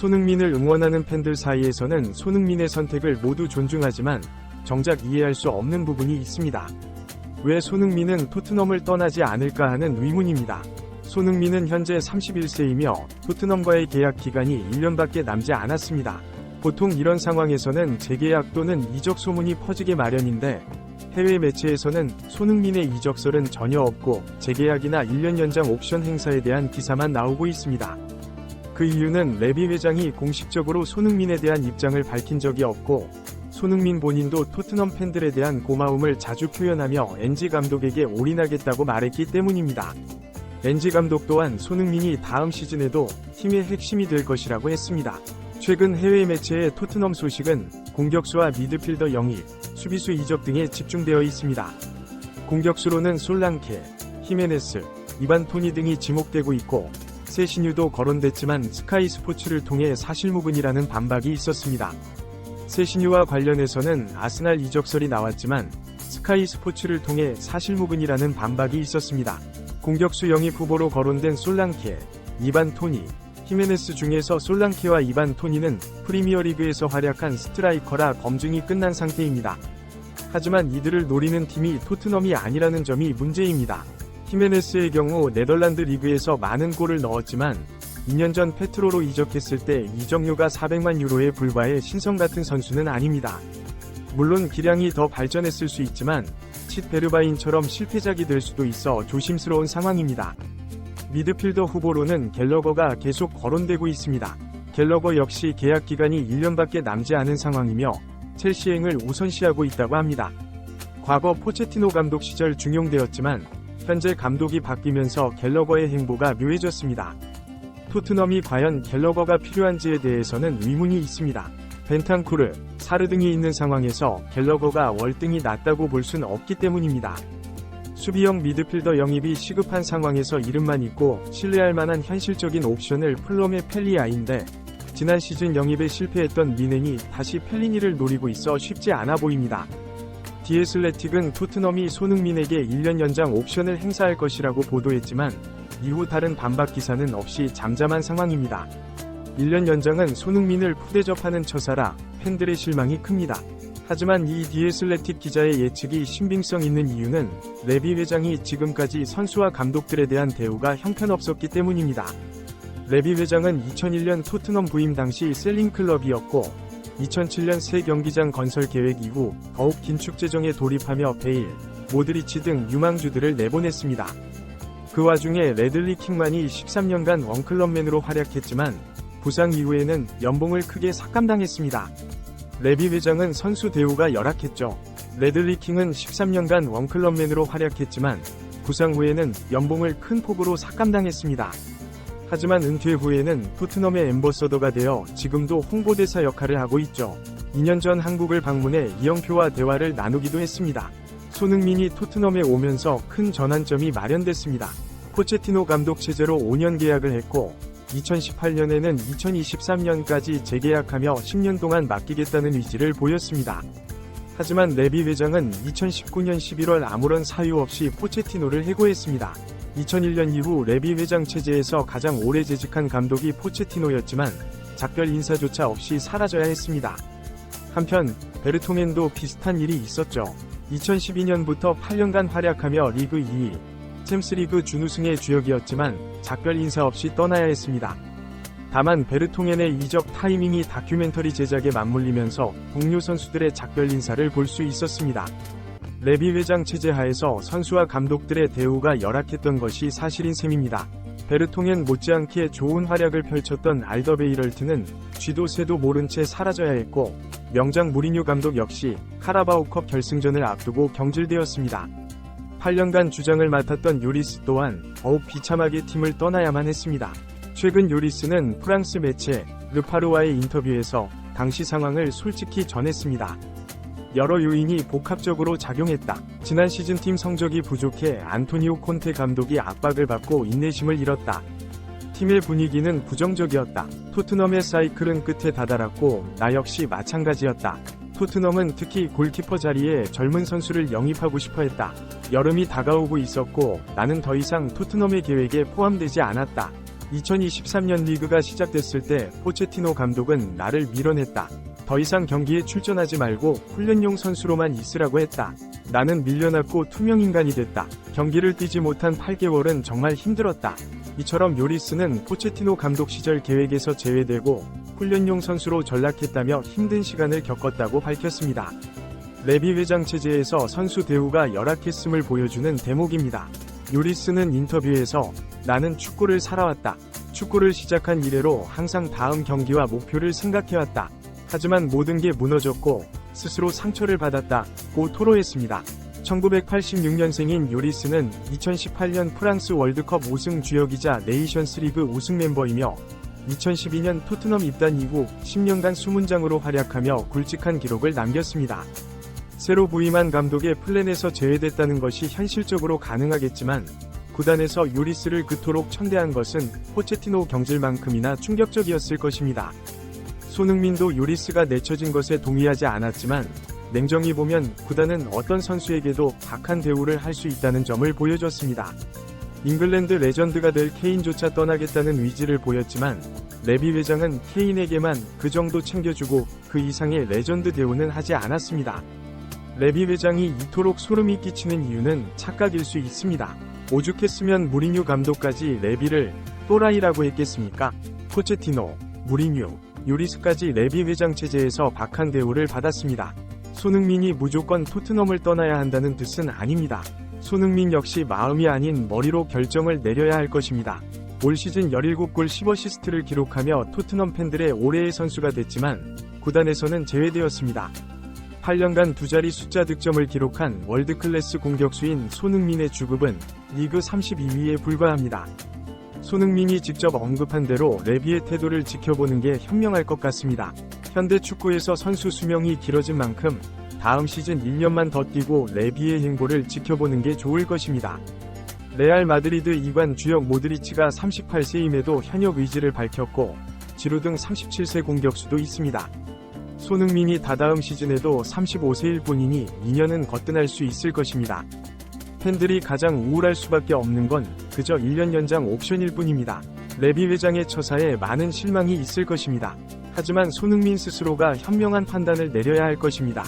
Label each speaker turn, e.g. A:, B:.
A: 손흥민을 응원하는 팬들 사이에서는 손흥민의 선택을 모두 존중하지만 정작 이해할 수 없는 부분이 있습니다. 왜 손흥민은 토트넘을 떠나지 않을까 하는 의문입니다. 손흥민은 현재 31세이며 토트넘과의 계약 기간이 1년밖에 남지 않았습니다. 보통 이런 상황에서는 재계약 또는 이적 소문이 퍼지게 마련인데 해외 매체에서는 손흥민의 이적설은 전혀 없고 재계약이나 1년 연장 옵션 행사에 대한 기사만 나오고 있습니다. 그 이유는 레비 회장이 공식적으로 손흥민에 대한 입장을 밝힌 적이 없고 손흥민 본인도 토트넘 팬들에 대한 고마움을 자주 표현하며 엔지 감독에게 올인하겠다고 말했기 때문입니다. 엔지 감독 또한 손흥민이 다음 시즌에도 팀의 핵심이 될 것이라고 했습니다. 최근 해외 매체의 토트넘 소식은 공격수와 미드필더 영입, 수비수 이적 등에 집중되어 있습니다. 공격수로는 솔랑케, 히메네스, 이반 토니 등이 지목되고 있고 세시뉴도 거론됐지만 스카이 스포츠를 통해 사실무근이라는 반박이 있었습니다. 세시뉴와 관련해서는 아스날 이적설이 나왔지만 스카이 스포츠를 통해 사실무근이라는 반박이 있었습니다. 공격수 영입 후보로 거론된 솔랑케, 이반 토니, 히메네스 중에서 솔랑케와 이반 토니는 프리미어리그에서 활약한 스트라이커라 검증이 끝난 상태입니다. 하지만 이들을 노리는 팀이 토트넘이 아니라는 점이 문제입니다. 히메네스의 경우 네덜란드 리그에서 많은 골을 넣었지만 2년 전 페트로로 이적했을 때 이적료가 400만 유로에 불과해 신성 같은 선수는 아닙니다. 물론 기량이 더 발전했을 수 있지만 칫 베르바인처럼 실패작이 될 수도 있어 조심스러운 상황입니다. 미드필더 후보로는 갤러거가 계속 거론되고 있습니다. 갤러거 역시 계약 기간이 1년밖에 남지 않은 상황이며 첼시행을 우선시하고 있다고 합니다. 과거 포체티노 감독 시절 중용되었지만 현재 감독이 바뀌면서 갤러거의 행보가 묘해졌습니다. 토트넘이 과연 갤러거가 필요한지에 대해서는 의문이 있습니다. 벤탄쿠르, 사르 등이 있는 상황에서 갤러거가 월등히 낫다고 볼 순 없기 때문입니다. 수비형 미드필더 영입이 시급한 상황에서 이름만 있고 신뢰할 만한 현실적인 옵션을 플럼의 펠리아인데 지난 시즌 영입에 실패했던 리넨이 다시 펠리니를 노리고 있어 쉽지 않아 보입니다. 디애슬레틱은 토트넘이 손흥민에게 1년 연장 옵션을 행사할 것이라고 보도했지만 이후 다른 반박 기사는 없이 잠잠한 상황입니다. 1년 연장은 손흥민을 푸대접하는 처사라 팬들의 실망이 큽니다. 하지만 이 디애슬레틱 기자의 예측이 신빙성 있는 이유는 레비 회장이 지금까지 선수와 감독들에 대한 대우가 형편없었기 때문입니다. 레비 회장은 2001년 토트넘 부임 당시 셀링클럽이었고 2007년 새 경기장 건설 계획 이후 더욱 긴축 재정에 돌입하며 베일, 모드리치 등 유망주들을 내보냈습니다. 그 와중에 레들리 킹만이 13년간 원클럽맨으로 활약했지만 부상 이후에는 연봉을 크게 삭감당했습니다. 레비 회장은 선수 대우가 열악했죠. 레들리 킹은 13년간 원클럽맨으로 활약했지만 부상 후에는 연봉을 큰 폭으로 삭감당했습니다. 하지만 은퇴 후에는 토트넘의 앰버서더가 되어 지금도 홍보대사 역할을 하고 있죠. 2년 전 한국을 방문해 이영표와 대화를 나누기도 했습니다. 손흥민이 토트넘에 오면서 큰 전환점이 마련됐습니다. 포체티노 감독 체제로 5년 계약을 했고 2018년에는 2023년까지 재계약하며 10년 동안 맡기겠다는 의지를 보였습니다. 하지만 레비 회장은 2019년 11월 아무런 사유 없이 포체티노를 해고했습니다. 2001년 이후 레비 회장 체제에서 가장 오래 재직한 감독이 포체티노였지만 작별 인사조차 없이 사라져야 했습니다. 한편 베르통엔도 비슷한 일이 있었죠. 2012년부터 8년간 활약하며 리그 2위, 챔스리그 준우승의 주역이었지만 작별 인사 없이 떠나야 했습니다. 다만 베르통엔의 이적 타이밍이 다큐멘터리 제작에 맞물리면서 동료 선수들의 작별 인사를 볼 수 있었습니다. 레비 회장 체제 하에서 선수와 감독들의 대우가 열악했던 것이 사실인 셈입니다. 베르통엔 못지않게 좋은 활약을 펼쳤던 알더베이럴트는 쥐도 새도 모른 채 사라져야 했고 명장 무리뉴 감독 역시 카라바오컵 결승전을 앞두고 경질되었습니다. 8년간 주장을 맡았던 요리스 또한 더욱 비참하게 팀을 떠나야만 했습니다. 최근 요리스는 프랑스 매체 르파르와의 인터뷰에서 당시 상황을 솔직히 전했습니다. 여러 요인이 복합적으로 작용했다. 지난 시즌 팀 성적이 부족해 안토니오 콘테 감독이 압박을 받고 인내심을 잃었다. 팀의 분위기는 부정적이었다. 토트넘의 사이클은 끝에 다다랐고 나 역시 마찬가지였다. 토트넘은 특히 골키퍼 자리에 젊은 선수를 영입하고 싶어 했다. 여름이 다가오고 있었고 나는 더 이상 토트넘의 계획에 포함되지 않았다. 2023년 리그가 시작됐을 때 포체티노 감독은 나를 밀어냈다. 더 이상 경기에 출전하지 말고 훈련용 선수로만 있으라고 했다. 나는 밀려났고 투명인간이 됐다. 경기를 뛰지 못한 8개월은 정말 힘들었다. 이처럼 요리스는 포체티노 감독 시절 계획에서 제외되고 훈련용 선수로 전락했다며 힘든 시간을 겪었다고 밝혔습니다. 레비 회장 체제에서 선수 대우가 열악했음을 보여주는 대목입니다. 요리스는 인터뷰에서 나는 축구를 살아왔다. 축구를 시작한 이래로 항상 다음 경기와 목표를 생각해왔다. 하지만 모든 게 무너졌고 스스로 상처를 받았다고 토로했습니다. 1986년생인 요리스는 2018년 프랑스 월드컵 우승 주역이자 네이션스리그 우승 멤버이며 2012년 토트넘 입단 이후 10년간 수문장으로 활약하며 굵직한 기록을 남겼습니다. 새로 부임한 감독의 플랜에서 제외됐다는 것이 현실적으로 가능하겠지만 구단에서 요리스를 그토록 천대한 것은 포체티노 경질만큼이나 충격적이었을 것입니다. 손흥민도 요리스가 내쳐진 것에 동의하지 않았지만 냉정히 보면 구단은 어떤 선수에게도 박한 대우를 할 수 있다는 점을 보여줬습니다. 잉글랜드 레전드가 될 케인조차 떠나겠다는 의지를 보였지만 레비 회장은 케인에게만 그 정도 챙겨주고 그 이상의 레전드 대우는 하지 않았습니다. 레비 회장이 이토록 소름이 끼치는 이유는 착각일 수 있습니다. 오죽했으면 무리뉴 감독까지 레비를 또라이라고 했겠습니까? 포체티노, 무리뉴, 요리스까지 레비 회장 체제에서 박한 대우를 받았습니다. 손흥민이 무조건 토트넘을 떠나야 한다는 뜻은 아닙니다. 손흥민 역시 마음이 아닌 머리로 결정을 내려야 할 것입니다. 올 시즌 17골 10어시스트를 기록하며 토트넘 팬들의 올해의 선수가 됐지만 구단에서는 제외되었습니다. 8년간 두 자리 숫자 득점을 기록한 월드클래스 공격수인 손흥민의 주급은 리그 32위에 불과합니다. 손흥민이 직접 언급한 대로 레비의 태도를 지켜보는 게 현명할 것 같습니다. 현대 축구에서 선수 수명이 길어진 만큼 다음 시즌 1년만 더 뛰고 레비의 행보를 지켜보는 게 좋을 것입니다. 레알 마드리드 이관 주역 모드리치가 38세임에도 현역 의지를 밝혔고 지루 등 37세 공격수도 있습니다. 손흥민이 다다음 시즌에도 35세일 뿐이니 2년은 거뜬할 수 있을 것입니다. 팬들이 가장 우울할 수밖에 없는 건 그저 1년 연장 옵션일 뿐입니다. 레비 회장의 처사에 많은 실망이 있을 것입니다. 하지만 손흥민 스스로가 현명한 판단을 내려야 할 것입니다.